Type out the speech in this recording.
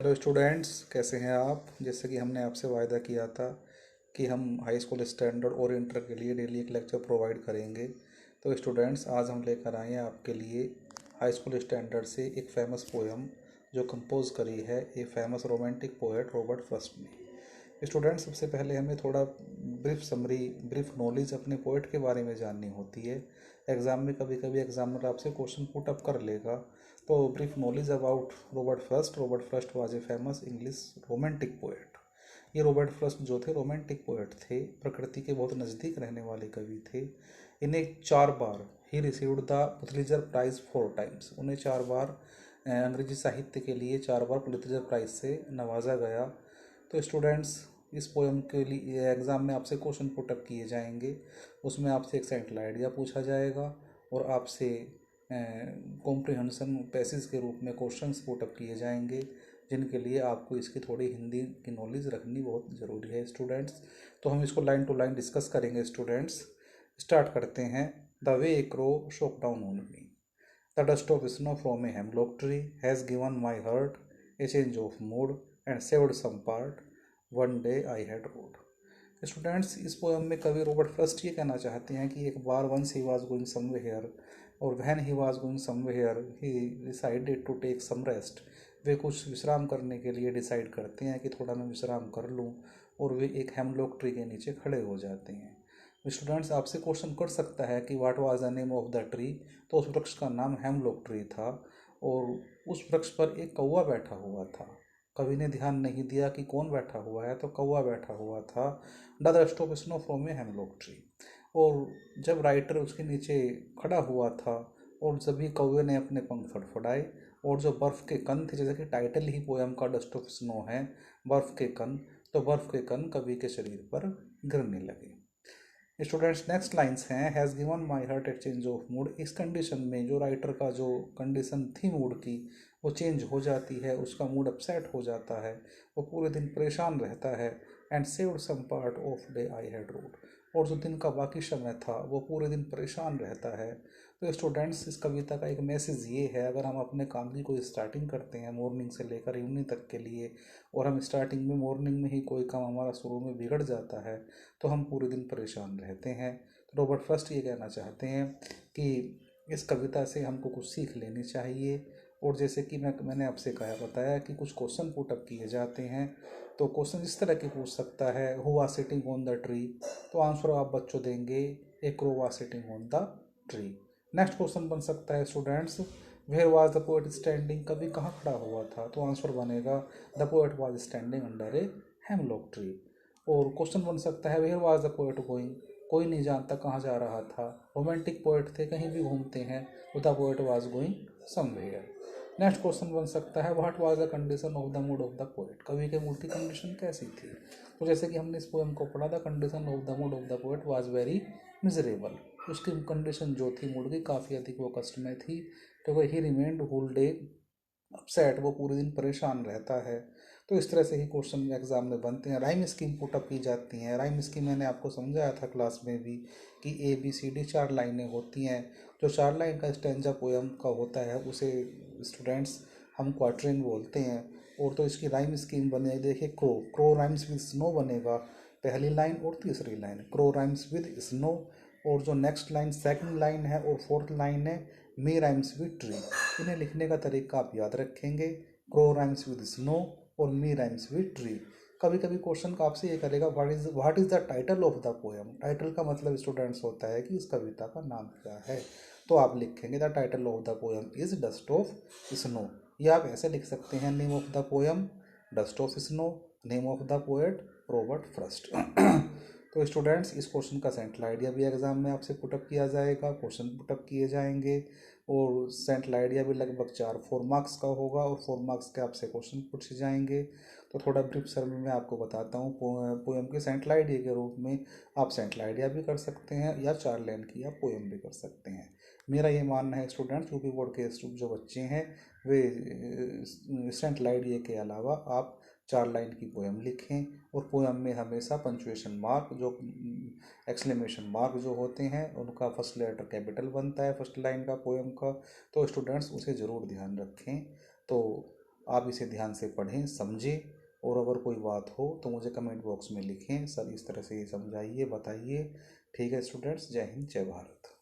Hello students, कैसे हैं आप। जैसे कि हमने आपसे वायदा किया था कि हम हाई स्कूल स्टैंडर्ड और इंटर के लिए डेली एक लेक्चर प्रोवाइड करेंगे। तो स्टूडेंट्स, आज हम लेकर आए हैं आपके लिए हाई स्कूल स्टैंडर्ड से एक फेमस पोएम जो कंपोज करी है a famous romantic poet Robert Frost ने। स्टूडेंट्स, सबसे पहले हमें थोड़ा ब्रीफ नॉलेज अपने पोएट के बारे में जाननी होती है। एग्ज़ाम में कभी कभी एग्जामिनर आपसे क्वेश्चन पुट अप कर लेगा। तो brief knowledge about Robert Frost was a famous English romantic poet. ये रॉबर्ट फ्रॉस्ट जो थे रोमांटिक पोएट थे, प्रकृति के बहुत नज़दीक रहने वाले कवि थे। इन्हें 4 बार ही received the Pulitzer prize 4 times. उन्हें 4 बार अंग्रेजी साहित्य के लिए 4 बार पुलित्जर प्राइज़ से नवाजा गया। तो स्टूडेंट्स, इस पोएम के लिए एग्ज़ाम में आपसे क्वेश्चन पुटअप किए जाएंगे। उसमें आपसे एक सेंट्रल आइडिया पूछा जाएगा और आपसे कॉम्प्रिहेंशन पैसेज के रूप में क्वेश्चंस पुटअप किए जाएंगे, जिनके लिए आपको इसकी थोड़ी हिंदी की नॉलेज रखनी बहुत ज़रूरी है स्टूडेंट्स। तो हम इसको लाइन टू लाइन डिस्कस करेंगे स्टूडेंट्स। स्टार्ट करते हैं। The way a crow shook down on me, the dust of snow from a hemlock tree has given my heart a change of mood and saved some part one day I had rued. Students, इस poem में कवि Robert Frost ये कहना चाहते हैं कि एक बार once he was going somewhere और when he was going somewhere he decided to take some rest. वे कुछ विश्राम करने के लिए डिसाइड करते हैं कि थोड़ा मैं विश्राम कर लूँ, और वे एक हेमलॉक ट्री के नीचे खड़े हो जाते हैं। स्टूडेंट्स, आपसे क्वेश्चन कर सकता है कि what was the name of the tree. तो उस वृक्ष का नाम हेमलॉक ट्री था और उस वृक्ष पर एक कौवा बैठा हुआ था। कवि ने ध्यान नहीं दिया कि कौन बैठा हुआ है, तो कौवा बैठा हुआ था। The dust of snow from a hemlock tree. और जब राइटर उसके नीचे खड़ा हुआ था और सभी कौवे ने अपने पंख फड़फड़ाए, और जो बर्फ़ के कण थे, जैसे कि टाइटल ही पोएम का डस्ट ऑफ स्नो है, बर्फ़ के कण, तो बर्फ़ के कण कवि के शरीर पर गिरने लगे। स्टूडेंट्स, नेक्स्ट लाइन्स हैं has given my heart A change of mood. इस कंडीशन में जो राइटर का जो कंडीशन थी मूड की, वो चेंज हो जाती है, उसका मूड अपसेट हो जाता है, वो पूरे दिन परेशान रहता है। And saved some part of day I had rued. और जो दिन का बाकी समय था वो पूरे दिन परेशान रहता है। तो स्टूडेंट्स, इस कविता का एक मैसेज ये है, अगर हम अपने काम की कोई स्टार्टिंग करते हैं मॉर्निंग से लेकर इवनिंग तक के लिए, और हम स्टार्टिंग में मॉर्निंग में ही कोई काम हमारा शुरू में बिगड़ जाता है, तो हम पूरे दिन परेशान रहते हैं। तो रॉबर्ट फर्स्ट ये कहना चाहते हैं कि इस कविता से हमको कुछ सीख लेनी चाहिए। और जैसे कि मैंने आपसे कहा बताया कि कुछ क्वेश्चन पुटअप किए जाते हैं। तो क्वेश्चन इस तरह के पूछ सकता है, who was sitting on the tree. तो आंसर आप बच्चों देंगे, a crow was sitting on the tree. Next question बन सकता है students, where was the poet standing. कभी कहाँ खड़ा हुआ था, तो आंसर बनेगा the poet was standing under a hemlock tree. और क्वेश्चन बन सकता है, where was the poet going. कोई नहीं जानता कहाँ जा रहा था, रोमांटिक पोएट थे, कहीं भी घूमते हैं, तो the poet was going somewhere. Next question बन सकता है, what was the condition of the mood off the poet. कवि के मूड की कंडीशन कैसी थी। तो जैसे कि हमने इस पोएम को पढ़ा, the condition of the mood off the poet was very miserable. उसकी कंडीशन जो थी मूड की, काफ़ी अधिक वो कष्ट में थी, क्योंकि he remained whole day upset, वो पूरे दिन परेशान रहता है। तो इस तरह से ही क्वेश्चन एग्जाम में बनते हैं। राइम स्कीम पुटअप की जाती हैं। राइम स्कीम मैंने आपको समझाया था क्लास में भी कि ABCD 4 लाइनें होती हैं। जो 4 लाइन का स्टैंजा पोएम का होता है उसे स्टूडेंट्स हम क्वार्टरिन बोलते हैं। और तो इसकी राइम स्कीम बने, देखिए, crow crow rhymes with snow बनेगा पहली लाइन और तीसरी line, crow rhymes with snow. और जो नेक्स्ट लाइन सेकंड लाइन है और फोर्थ लाइन है, मी राइम्स विद ट्री। इन्हें लिखने का तरीका आप याद रखेंगे, क्रो राइम्स विद स्नो और मी राइम्स विद ट्री। कभी कभी क्वेश्चन का आपसे ये करेगा, what is the title of the poem. Title का मतलब स्टूडेंट्स होता है कि इस कविता का नाम क्या है। तो आप लिखेंगे the title of the poem is dust of snow. या आप ऐसे लिख सकते हैं, name of the poem dust of snow, name of the poet Robert Frost. तो स्टूडेंट्स, इस क्वेश्चन का सेंट्रल आइडिया भी एग्जाम में आपसे पुटअप किया जाएगा, क्वेश्चन पुटअप किए जाएंगे। और सेंट्रल आइडिया भी लगभग 4 मार्क्स का होगा और 4 मार्क्स के आपसे क्वेश्चन पूछे जाएंगे। तो थोड़ा ब्रीफ सर में मैं आपको बताता हूँ। पोएम के सेंट्रल आइडिया के रूप में आप सेंट्रल आइडिया भी कर सकते हैं या 4 लाइन की आप पोएम भी कर सकते हैं। मेरा ये मानना है स्टूडेंट्स, यूपी बोर्ड के जो बच्चे हैं वे सेंट्रल आइडिया के अलावा आप 4 लाइन की पोएम लिखें। और पोएम में हमेशा पंचुएशन मार्क, जो एक्सक्लेमेशन मार्क जो होते हैं, उनका फर्स्ट लेटर कैपिटल बनता है फर्स्ट लाइन का पोएम का। तो स्टूडेंट्स उसे ज़रूर ध्यान रखें। तो आप इसे ध्यान से पढ़ें, समझें, और अगर कोई बात हो तो मुझे कमेंट बॉक्स में लिखें, सर इस तरह से ये समझाइए, बताइए। ठीक है स्टूडेंट्स, जय हिंद, जय भारत।